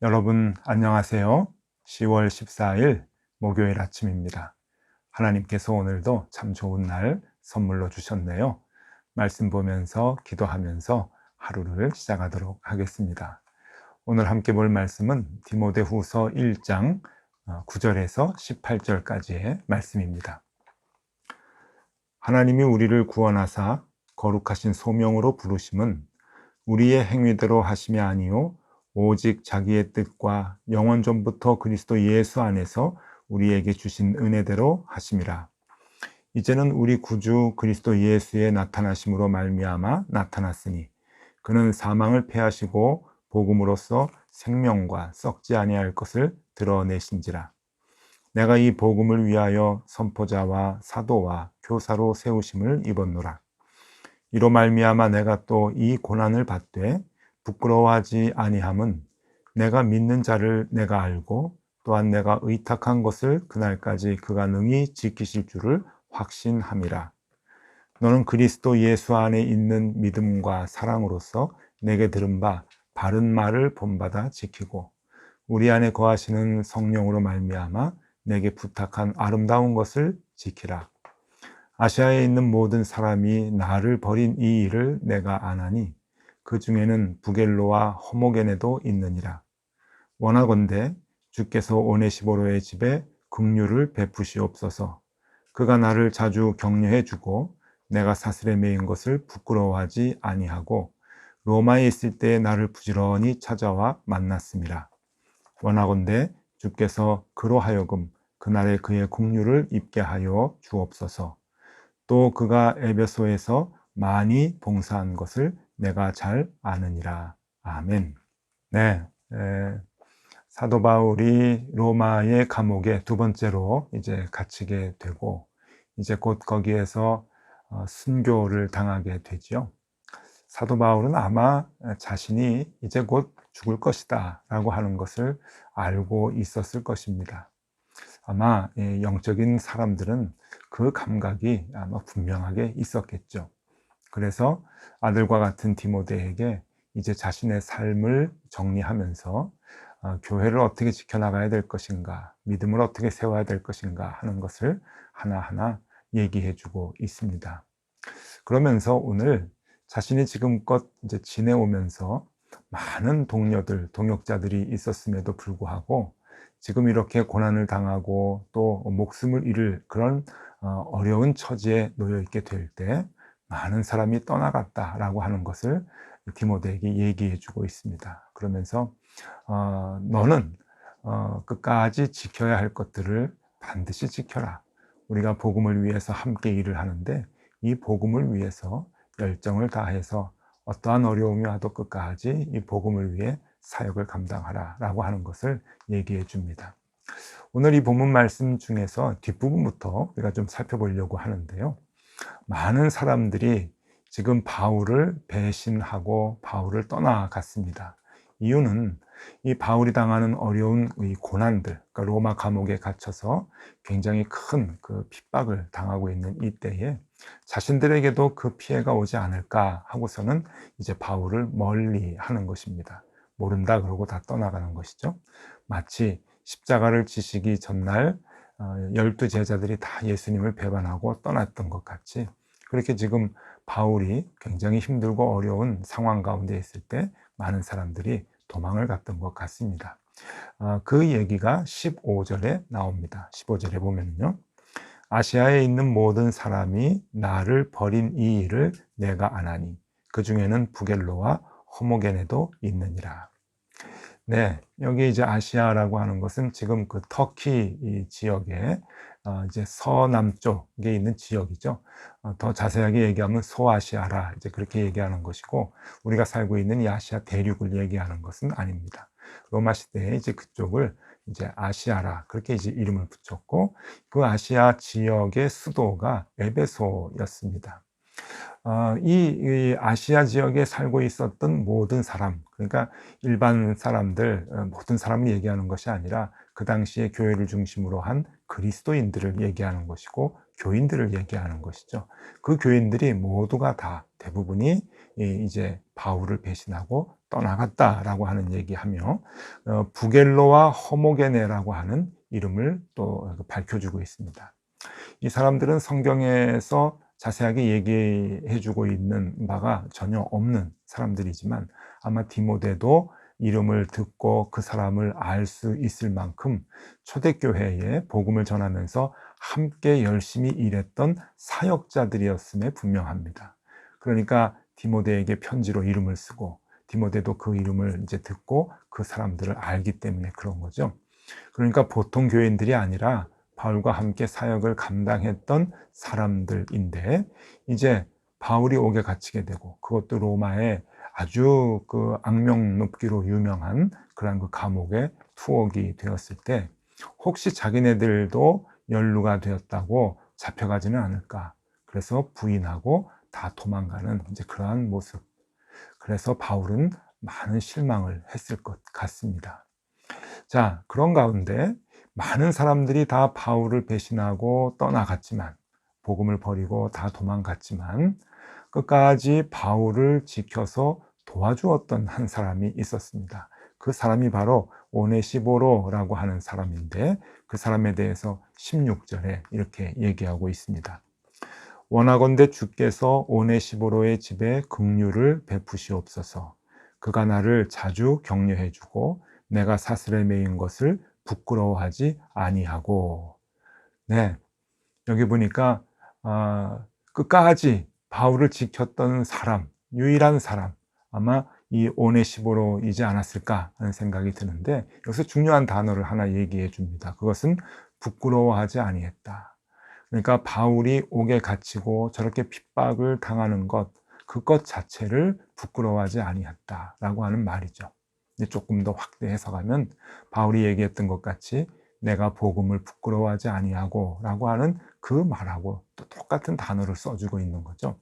여러분 안녕하세요. 10월 14일 목요일 아침입니다. 하나님께서 오늘도 참 좋은 날 선물로 주셨네요. 말씀 보면서 기도하면서 하루를 시작하도록 하겠습니다. 오늘 함께 볼 말씀은 디모데후서 1장 9절에서 18절까지의 말씀입니다. 하나님이 우리를 구원하사 거룩하신 소명으로 부르심은 우리의 행위대로 하심이 아니요 오직 자기의 뜻과 영원 전부터 그리스도 예수 안에서 우리에게 주신 은혜대로 하심이라. 이제는 우리 구주 그리스도 예수의 나타나심으로 말미암아 나타났으니 그는 사망을 패하시고 복음으로써 생명과 썩지 아니할 것을 드러내신지라. 내가 이 복음을 위하여 선포자와 사도와 교사로 세우심을 입었노라. 이로 말미암아 내가 또 이 고난을 받되 부끄러워하지 아니함은 내가 믿는 자를 내가 알고 또한 내가 의탁한 것을 그날까지 그가 능히 지키실 줄을 확신함이라. 너는 그리스도 예수 안에 있는 믿음과 사랑으로서 내게 들은 바 바른 말을 본받아 지키고 우리 안에 거하시는 성령으로 말미암아 내게 부탁한 아름다운 것을 지키라. 아시아에 있는 모든 사람이 나를 버린 이 일을 내가 아나니 그 중에는 부겔로와 호모게네도 있느니라. 원하건대 주께서 오네시보로의 집에 긍휼을 베푸시옵소서. 그가 나를 자주 격려해 주고 내가 사슬에 매인 것을 부끄러워하지 아니하고 로마에 있을 때 나를 부지런히 찾아와 만났습니다. 원하건대 주께서 그로 하여금 그날에 그의 긍휼을 입게 하여 주옵소서. 또 그가 에베소에서 많이 봉사한 것을 내가 잘 아느니라. 아멘. 네, 사도 바울이 로마의 감옥에 두 번째로 이제 갇히게 되고 이제 곧 거기에서 순교를 당하게 되지요. 사도 바울은 아마 자신이 이제 곧 죽을 것이다 라고 하는 것을 알고 있었을 것입니다. 아마 영적인 사람들은 그 감각이 아마 분명하게 있었겠죠. 그래서 아들과 같은 디모데에게 이제 자신의 삶을 정리하면서 교회를 어떻게 지켜나가야 될 것인가, 믿음을 어떻게 세워야 될 것인가 하는 것을 하나하나 얘기해 주고 있습니다. 그러면서 오늘 자신이 지금껏 이제 지내오면서 많은 동료들, 동역자들이 있었음에도 불구하고 지금 이렇게 고난을 당하고 또 목숨을 잃을 그런 어려운 처지에 놓여 있게 될 때 많은 사람이 떠나갔다라고 하는 것을 디모데에게 얘기해 주고 있습니다. 그러면서 너는 끝까지 지켜야 할 것들을 반드시 지켜라. 우리가 복음을 위해서 함께 일을 하는데 이 복음을 위해서 열정을 다해서 어떠한 어려움이 와도 끝까지 이 복음을 위해 사역을 감당하라 라고 하는 것을 얘기해 줍니다. 오늘 이 본문 말씀 중에서 뒷부분부터 우리가 좀 살펴보려고 하는데요. 많은 사람들이 지금 바울을 배신하고 바울을 떠나갔습니다. 이유는 이 바울이 당하는 어려운 이 고난들, 그러니까 로마 감옥에 갇혀서 굉장히 큰 그 핍박을 당하고 있는 이때에 자신들에게도 그 피해가 오지 않을까 하고서는 이제 바울을 멀리 하는 것입니다. 모른다 그러고 다 떠나가는 것이죠. 마치 십자가를 지시기 전날 12 제자들이 다 예수님을 배반하고 떠났던 것 같이 그렇게 지금 바울이 굉장히 힘들고 어려운 상황 가운데 있을 때 많은 사람들이 도망을 갔던 것 같습니다. 그 얘기가 15절에 나옵니다. 15절에 보면요. 아시아에 있는 모든 사람이 나를 버린 이 일을 내가 아나니 그 중에는 부겔로와 호모게네도 있느니라. 네, 여기 이제 아시아라고 하는 것은 지금 그 터키 이 지역에 이제 서남쪽에 있는 지역이죠. 더 자세하게 얘기하면 소아시아라 이제 그렇게 얘기하는 것이고 우리가 살고 있는 이 아시아 대륙을 얘기하는 것은 아닙니다. 로마 시대에 이제 그쪽을 이제 아시아라 그렇게 이제 이름을 붙였고 그 아시아 지역의 수도가 에베소였습니다. 이 아시아 지역에 살고 있었던 모든 사람, 그러니까 일반 사람들, 모든 사람을 얘기하는 것이 아니라 그 당시에 교회를 중심으로 한 그리스도인들을 얘기하는 것이고 교인들을 얘기하는 것이죠. 그 교인들이 모두가 다 대부분이 이제 바울을 배신하고 떠나갔다라고 하는 얘기하며 부겔로와 허모게네라고 하는 이름을 또 밝혀주고 있습니다. 이 사람들은 성경에서 자세하게 얘기해 주고 있는 바가 전혀 없는 사람들이지만 아마 디모데도 이름을 듣고 그 사람을 알 수 있을 만큼 초대교회에 복음을 전하면서 함께 열심히 일했던 사역자들이었음에 분명합니다. 그러니까 디모데에게 편지로 이름을 쓰고 디모데도 그 이름을 이제 듣고 그 사람들을 알기 때문에 그런 거죠. 그러니까 보통 교인들이 아니라 바울과 함께 사역을 감당했던 사람들인데 이제 바울이 옥에 갇히게 되고 그것도 로마의 아주 그 악명 높기로 유명한 그런 그 감옥에 투옥이 되었을 때 혹시 자기네들도 연루가 되었다고 잡혀가지는 않을까. 그래서 부인하고 다 도망가는 이제 그러한 모습. 그래서 바울은 많은 실망을 했을 것 같습니다. 자, 그런 가운데 많은 사람들이 다 바울을 배신하고 떠나갔지만, 복음을 버리고 다 도망갔지만, 끝까지 바울을 지켜서 도와주었던 한 사람이 있었습니다. 그 사람이 바로 오네시보로라고 하는 사람인데, 그 사람에 대해서 16절에 이렇게 얘기하고 있습니다. 원하건대 주께서 오네시보로의 집에 긍휼을 베푸시옵소서. 그가 나를 자주 격려해 주고 내가 사슬에 매인 것을 부끄러워하지 아니하고. 네, 여기 보니까 끝까지 바울을 지켰던 사람, 유일한 사람, 아마 이 오네시보로이지 않았을까 하는 생각이 드는데 여기서 중요한 단어를 하나 얘기해 줍니다. 그것은 부끄러워하지 아니했다. 그러니까 바울이 옥에 갇히고 저렇게 핍박을 당하는 것, 그것 자체를 부끄러워하지 아니했다라고 하는 말이죠. 조금 더 확대 해석하면 바울이 얘기했던 것 같이 내가 복음을 부끄러워하지 아니하고 라고 하는 그 말하고 또 똑같은 단어를 써주고 있는 거죠.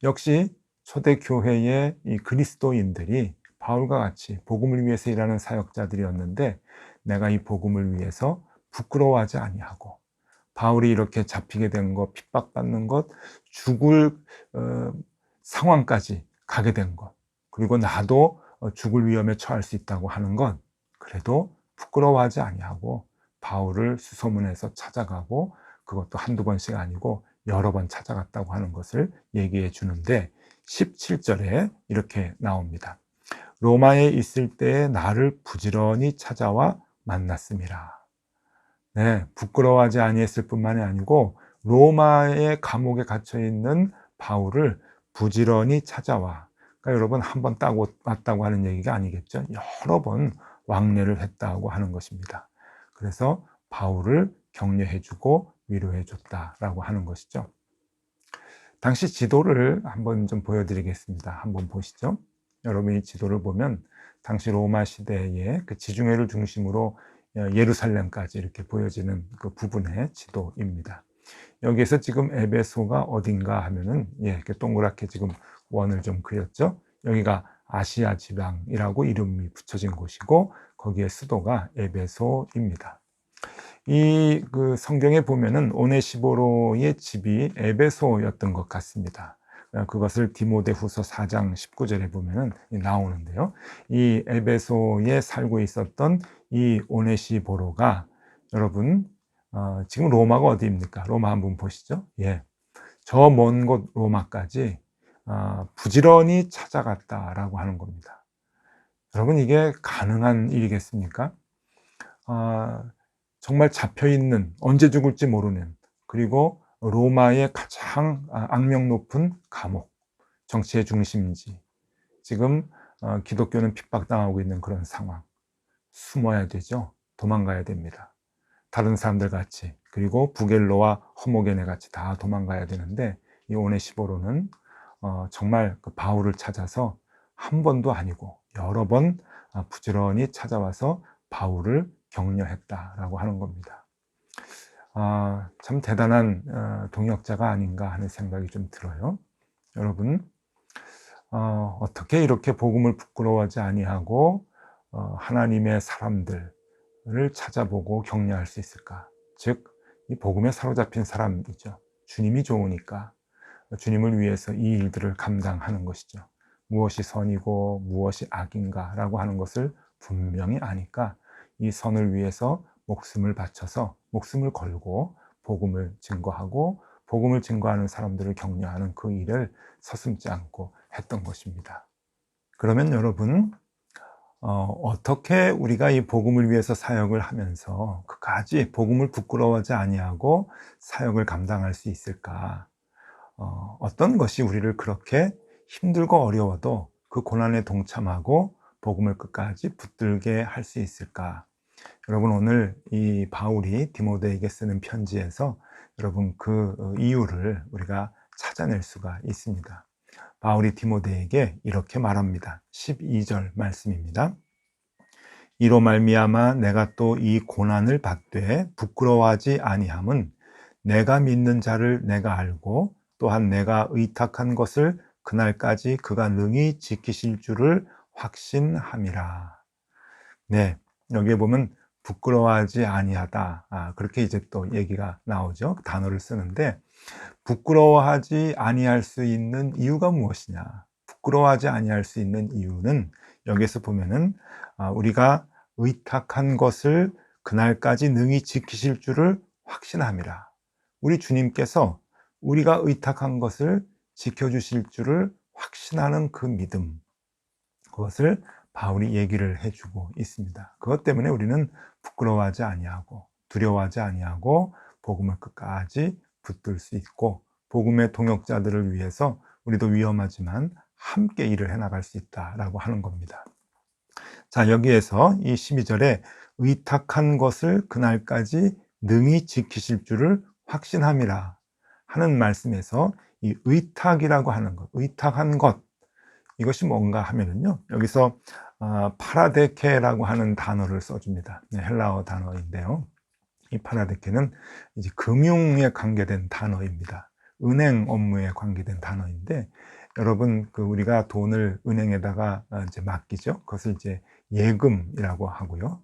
역시 초대교회의 이 그리스도인들이 바울과 같이 복음을 위해서 일하는 사역자들이었는데 내가 이 복음을 위해서 부끄러워하지 아니하고 바울이 이렇게 잡히게 된 것, 핍박받는 것, 죽을 상황까지 가게 된 것, 그리고 나도 죽을 위험에 처할 수 있다고 하는 건 그래도 부끄러워하지 아니하고 바울을 수소문해서 찾아가고 그것도 한두 번씩 아니고 여러 번 찾아갔다고 하는 것을 얘기해 주는데 17절에 이렇게 나옵니다. 로마에 있을 때에 나를 부지런히 찾아와 만났음이라. 네, 부끄러워하지 아니했을 뿐만이 아니고 로마의 감옥에 갇혀 있는 바울을 부지런히 찾아와. 그러니까 여러분 한 번 따고 왔다고 하는 얘기가 아니겠죠. 여러 번 왕래를 했다고 하는 것입니다. 그래서 바울을 격려해주고 위로해줬다라고 하는 것이죠. 당시 지도를 한번 좀 보여드리겠습니다. 한번 보시죠. 여러분이 지도를 보면 당시 로마 시대의 그 지중해를 중심으로 예루살렘까지 이렇게 보여지는 그 부분의 지도입니다. 여기에서 지금 에베소가 어딘가 하면은 이렇게 동그랗게 지금 원을 좀 그렸죠. 여기가 아시아 지방이라고 이름이 붙여진 곳이고 거기에 수도가 에베소입니다. 이 그 성경에 보면은 오네시보로의 집이 에베소였던 것 같습니다. 그것을 디모데후서 4장 19절에 보면은 나오는데요. 이 에베소에 살고 있었던 이 오네시보로가 여러분 지금 로마가 어디입니까? 로마 한번 보시죠. 예, 저 먼 곳 로마까지 부지런히 찾아갔다라고 하는 겁니다. 여러분 이게 가능한 일이겠습니까? 정말 잡혀있는, 언제 죽을지 모르는, 그리고 로마의 가장 악명 높은 감옥, 정치의 중심지, 지금 기독교는 핍박당하고 있는 그런 상황. 숨어야 되죠. 도망가야 됩니다. 다른 사람들 같이, 그리고 부겔로와 허모게네 같이 다 도망가야 되는데 이 오네시보로는 정말 그 바울을 찾아서 한 번도 아니고 여러 번 부지런히 찾아와서 바울을 격려했다라고 하는 겁니다. 참 대단한 동역자가 아닌가 하는 생각이 좀 들어요. 여러분 어떻게 이렇게 복음을 부끄러워하지 아니하고 하나님의 사람들, 찾아보고 격려할 수 있을까? 즉, 이 복음에 사로잡힌 사람이죠. 주님이 좋으니까 주님을 위해서 이 일들을 감당하는 것이죠. 무엇이 선이고 무엇이 악인가 라고 하는 것을 분명히 아니까 이 선을 위해서 목숨을 바쳐서 목숨을 걸고 복음을 증거하고 복음을 증거하는 사람들을 격려하는 그 일을 서슴지 않고 했던 것입니다. 그러면 여러분, 어떻게 우리가 이 복음을 위해서 사역을 하면서 그까지 복음을 부끄러워하지 아니하고 사역을 감당할 수 있을까? 어떤 것이 우리를 그렇게 힘들고 어려워도 그 고난에 동참하고 복음을 끝까지 붙들게 할 수 있을까? 여러분, 오늘 이 바울이 디모데에게 쓰는 편지에서 여러분 그 이유를 우리가 찾아낼 수가 있습니다. 바울이 디모데에게 이렇게 말합니다. 12절 말씀입니다. 이로 말미암아 내가 또 이 고난을 받되 부끄러워하지 아니함은 내가 믿는 자를 내가 알고 또한 내가 의탁한 것을 그날까지 그가 능히 지키실 줄을 확신함이라. 네, 여기에 보면 부끄러워하지 아니하다. 그렇게 이제 또 얘기가 나오죠. 단어를 쓰는데 부끄러워하지 아니할 수 있는 이유가 무엇이냐? 부끄러워하지 아니할 수 있는 이유는 여기서 보면은 우리가 의탁한 것을 그날까지 능히 지키실 줄을 확신함이라. 우리 주님께서 우리가 의탁한 것을 지켜주실 줄을 확신하는 그 믿음, 그것을 바울이 얘기를 해주고 있습니다. 그것 때문에 우리는 부끄러워하지 아니하고 두려워하지 아니하고 복음을 끝까지 붙들 수 있고 복음의 동역자들을 위해서 우리도 위험하지만 함께 일을 해나갈 수 있다라고 하는 겁니다. 자, 여기에서 이 12절에 의탁한 것을 그날까지 능히 지키실 줄을 확신함이라 하는 말씀에서 이 의탁이라고 하는 것, 의탁한 것, 이것이 뭔가 하면은요, 여기서 파라데케라고 하는 단어를 써줍니다. 헬라어 단어인데요. 이 파라데케는 이제 금융에 관계된 단어입니다. 은행 업무에 관계된 단어인데, 여러분 우리가 돈을 은행에다가 이제 맡기죠. 그것을 이제 예금이라고 하고요.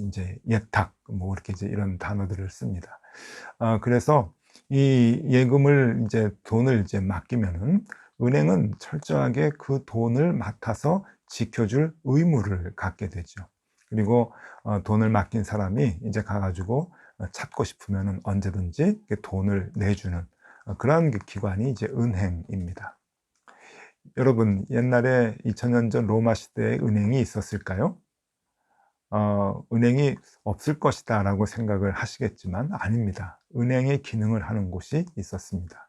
이제 예탁 뭐 이렇게 이제 이런 단어들을 씁니다. 그래서 이 예금을 이제 돈을 이제 맡기면은 은행은 철저하게 그 돈을 맡아서 지켜줄 의무를 갖게 되죠. 그리고 돈을 맡긴 사람이 이제 가가지고 찾고 싶으면 언제든지 돈을 내주는 그런 기관이 이제 은행입니다. 여러분, 옛날에 2000년 전 로마 시대에 은행이 있었을까요? 은행이 없을 것이다 라고 생각을 하시겠지만 아닙니다. 은행의 기능을 하는 곳이 있었습니다.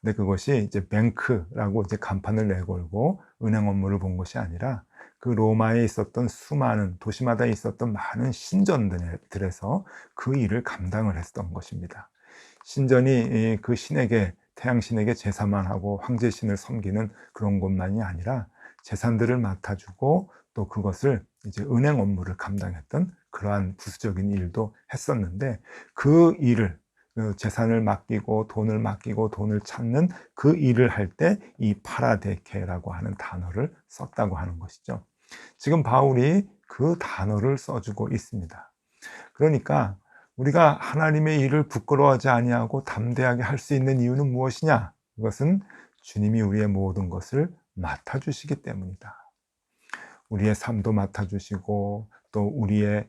근데 그것이 이제 뱅크라고 이제 간판을 내걸고 은행 업무를 본 것이 아니라 그 로마에 있었던 수많은 도시마다 있었던 많은 신전들에서 그 일을 감당을 했던 것입니다. 신전이 그 신에게 태양신에게 제사만 하고 황제신을 섬기는 그런 곳만이 아니라 재산들을 맡아주고 또 그것을 이제 은행 업무를 감당했던 그러한 부수적인 일도 했었는데 그 일을 재산을 맡기고 돈을 찾는 그 일을 할 때 이 파라데케라고 하는 단어를 썼다고 하는 것이죠. 지금 바울이 그 단어를 써주고 있습니다. 그러니까 우리가 하나님의 일을 부끄러워하지 아니하고 담대하게 할 수 있는 이유는 무엇이냐? 그것은 주님이 우리의 모든 것을 맡아주시기 때문이다. 우리의 삶도 맡아주시고 또 우리의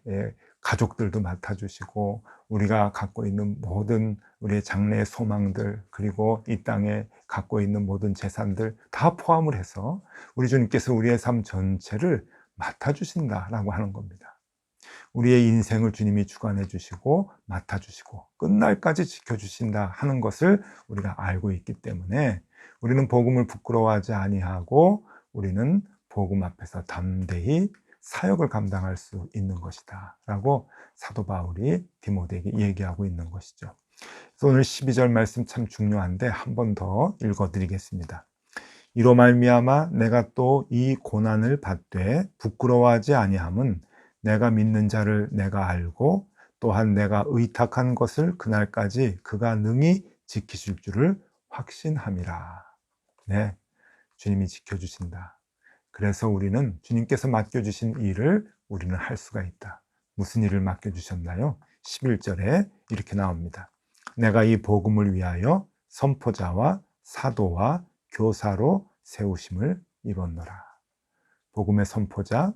가족들도 맡아주시고 우리가 갖고 있는 모든 우리의 장래의 소망들 그리고 이 땅에 갖고 있는 모든 재산들 다 포함을 해서 우리 주님께서 우리의 삶 전체를 맡아주신다라고 하는 겁니다. 우리의 인생을 주님이 주관해 주시고 맡아 주시고 끝날까지 지켜주신다 하는 것을 우리가 알고 있기 때문에 우리는 복음을 부끄러워하지 아니하고 우리는 복음 앞에서 담대히 사역을 감당할 수 있는 것이다 라고 사도 바울이 디모데에게 얘기하고 있는 것이죠. 그래서 오늘 12절 말씀 참 중요한데 한 번 더 읽어 드리겠습니다. 이로 말미암아 내가 또 이 고난을 받되 부끄러워하지 아니함은 내가 믿는 자를 내가 알고 또한 내가 의탁한 것을 그날까지 그가 능히 지키실 줄을 확신함이라. 네, 주님이 지켜주신다. 그래서 우리는 주님께서 맡겨주신 일을 우리는 할 수가 있다. 무슨 일을 맡겨주셨나요? 11절에 이렇게 나옵니다. 내가 이 복음을 위하여 선포자와 사도와 교사로 세우심을 입었노라. 복음의 선포자,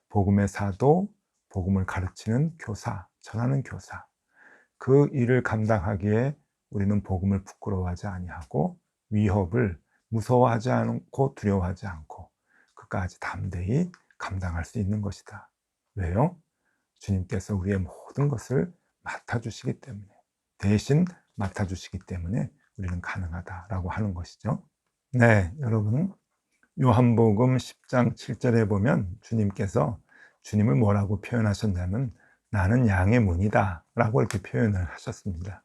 복음의 사도, 복음을 가르치는 교사, 전하는 교사. 그 일을 감당하기에 우리는 복음을 부끄러워하지 아니하고 위협을 무서워하지 않고 두려워하지 않고 그까지 담대히 감당할 수 있는 것이다. 왜요? 주님께서 우리의 모든 것을 맡아주시기 때문에, 대신 맡아주시기 때문에 우리는 가능하다라고 하는 것이죠. 네, 여러분, 요한복음 10장 7절에 보면 주님께서 주님을 뭐라고 표현하셨냐면 나는 양의 문이다 라고 이렇게 표현을 하셨습니다.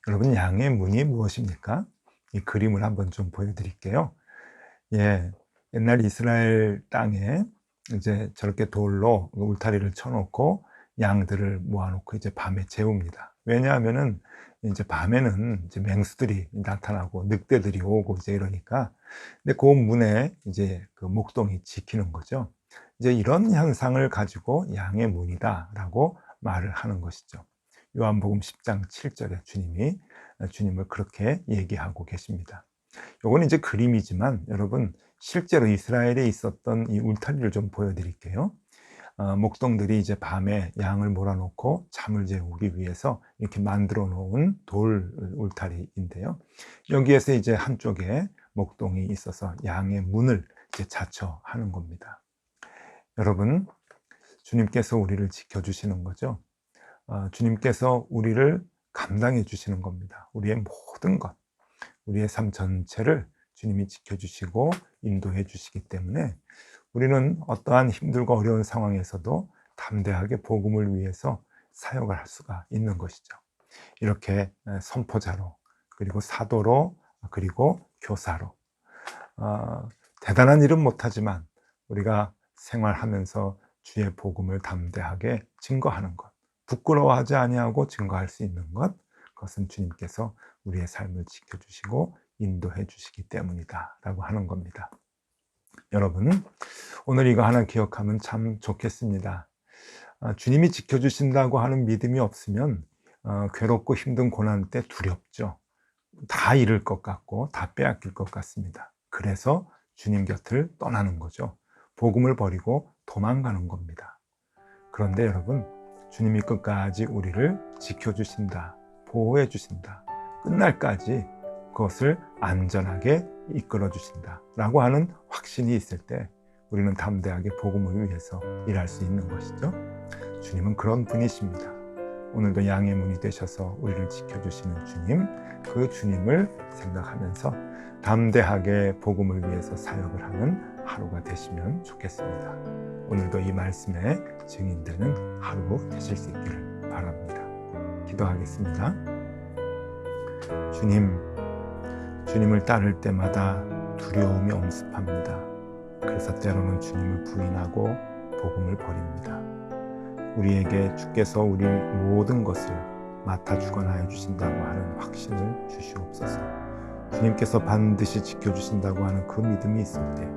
여러분, 양의 문이 무엇입니까? 이 그림을 한번 좀 보여드릴게요. 예, 옛날 이스라엘 땅에 이제 저렇게 돌로 울타리를 쳐놓고 양들을 모아놓고 이제 밤에 재웁니다. 왜냐하면은 이제 밤에는 이제 맹수들이 나타나고 늑대들이 오고 이제 이러니까, 근데 그 문에 이제 그 목동이 지키는 거죠. 이제 이런 현상을 가지고 양의 문이다 라고 말을 하는 것이죠. 요한복음 10장 7절에 주님을 그렇게 얘기하고 계십니다. 요건 이제 그림이지만 여러분, 실제로 이스라엘에 있었던 이 울타리를 좀 보여드릴게요. 목동들이 이제 밤에 양을 몰아놓고 잠을 재우기 위해서 이렇게 만들어 놓은 돌 울타리인데요. 여기에서 이제 한쪽에 목동이 있어서 양의 문을 이제 자처하는 겁니다. 여러분, 주님께서 우리를 지켜주시는 거죠. 주님께서 우리를 감당해 주시는 겁니다. 우리의 모든 것, 우리의 삶 전체를 주님이 지켜주시고 인도해 주시기 때문에 우리는 어떠한 힘들고 어려운 상황에서도 담대하게 복음을 위해서 사역을 할 수가 있는 것이죠. 이렇게 선포자로, 그리고 사도로, 그리고 교사로 대단한 일은 못하지만 우리가 생활하면서 주의 복음을 담대하게 증거하는 것, 부끄러워하지 아니하고 증거할 수 있는 것, 그것은 주님께서 우리의 삶을 지켜주시고 인도해 주시기 때문이다 라고 하는 겁니다. 여러분, 오늘 이거 하나 기억하면 참 좋겠습니다. 주님이 지켜주신다고 하는 믿음이 없으면 괴롭고 힘든 고난 때 두렵죠. 다 잃을 것 같고 다 빼앗길 것 같습니다. 그래서 주님 곁을 떠나는 거죠. 복음을 버리고 도망가는 겁니다. 그런데 여러분, 주님이 끝까지 우리를 지켜주신다, 보호해 주신다, 끝날까지 그것을 안전하게 이끌어 주신다 라고 하는 확신이 있을 때 우리는 담대하게 복음을 위해서 일할 수 있는 것이죠. 주님은 그런 분이십니다. 오늘도 양의 문이 되셔서 우리를 지켜주시는 주님, 그 주님을 생각하면서 담대하게 복음을 위해서 사역을 하는 하루가 되시면 좋겠습니다. 오늘도 이 말씀에 증인되는 하루 되실 수 있기를 바랍니다. 기도하겠습니다. 주님을 따를 때마다 두려움이 엄습합니다. 그래서 때로는 주님을 부인하고 복음을 버립니다. 우리에게 주께서 우리 모든 것을 맡아 주거나 해주신다고 하는 확신을 주시옵소서. 주님께서 반드시 지켜주신다고 하는 그 믿음이 있을 때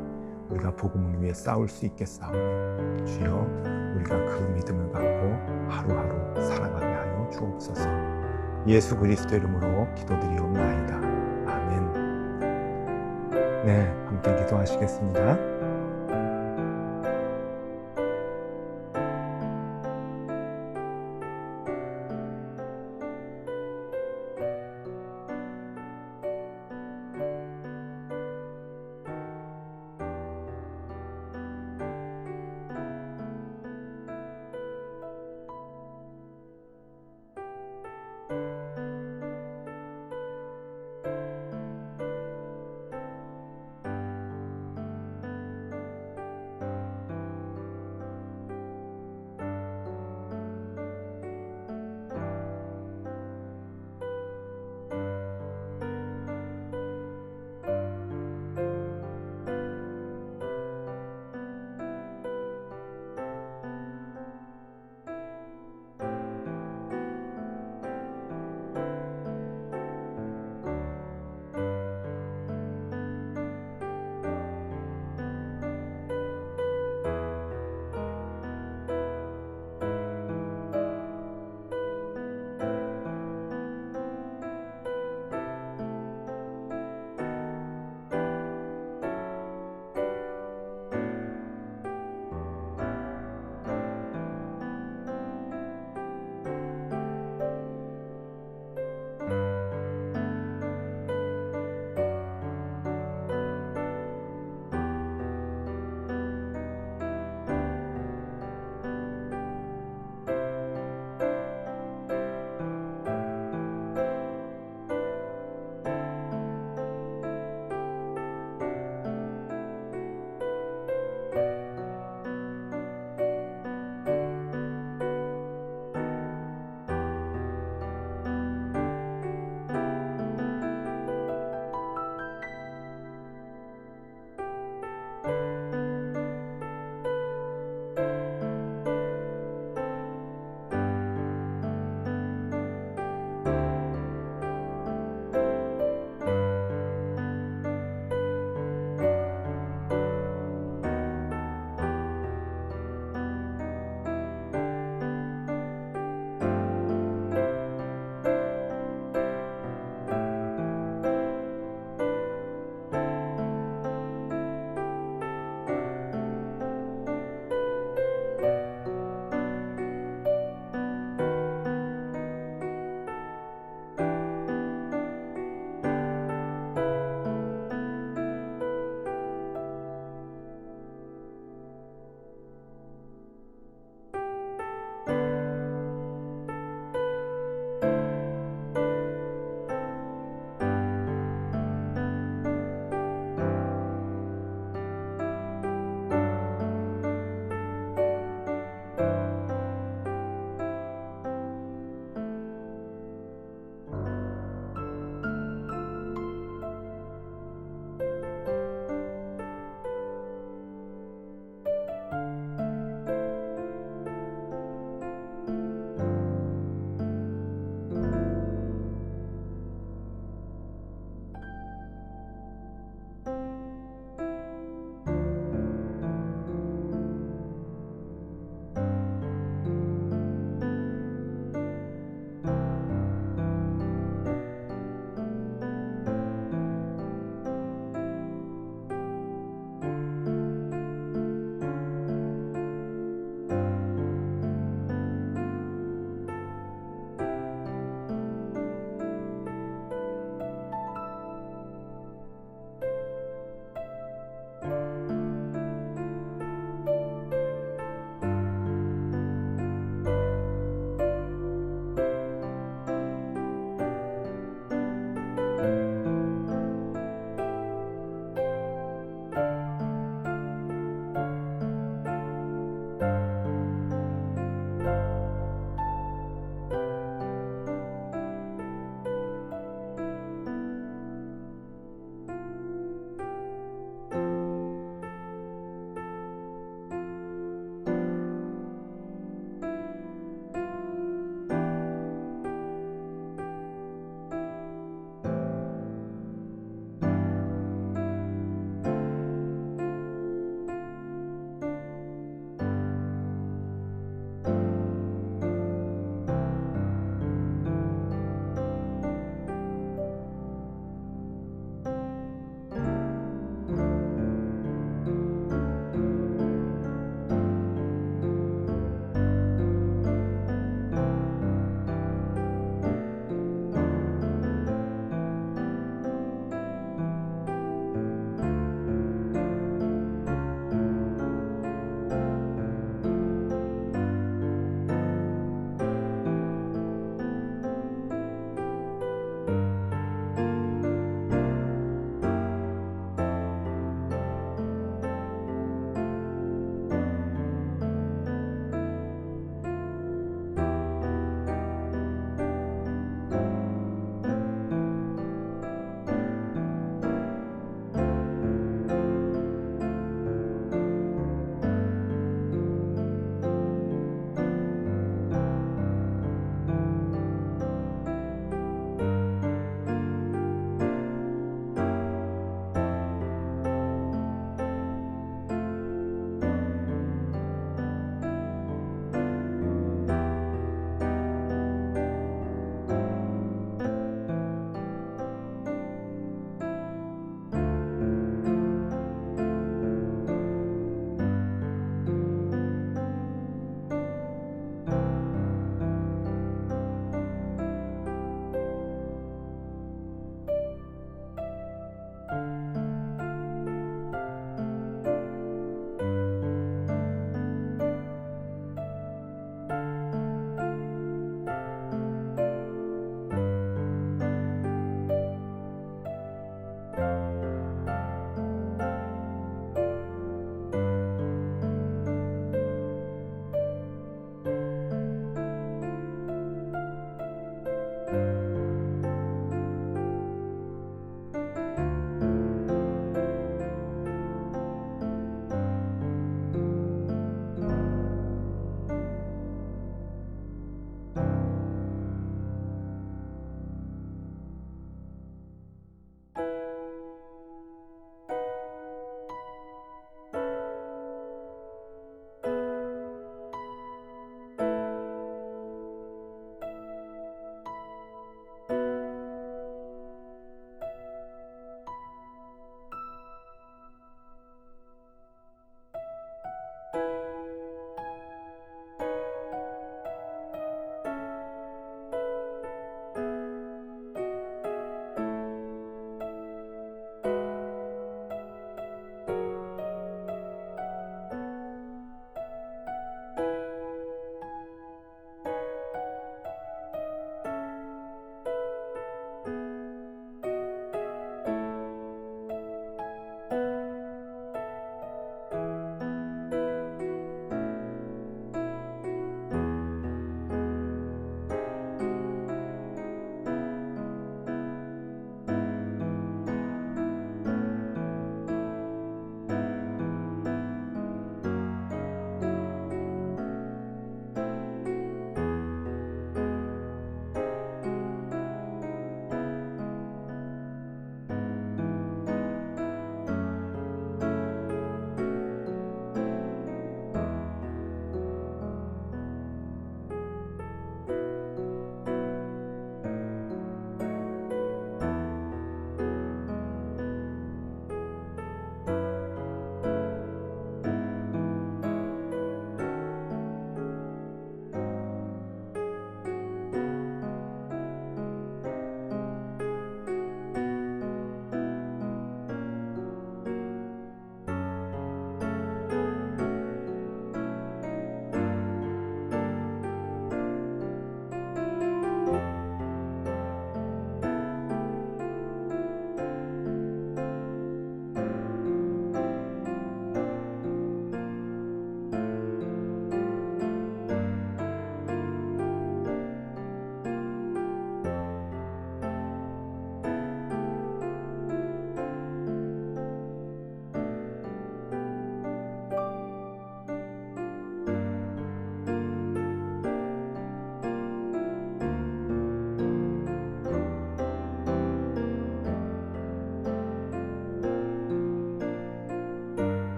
우리가 복음을 위해 싸울 수 있겠사오니 주여, 우리가 그 믿음을 갖고 하루하루 살아가게 하여 주옵소서. 예수 그리스도 이름으로 기도드리옵나이다. 아멘. 네, 함께 기도하시겠습니다.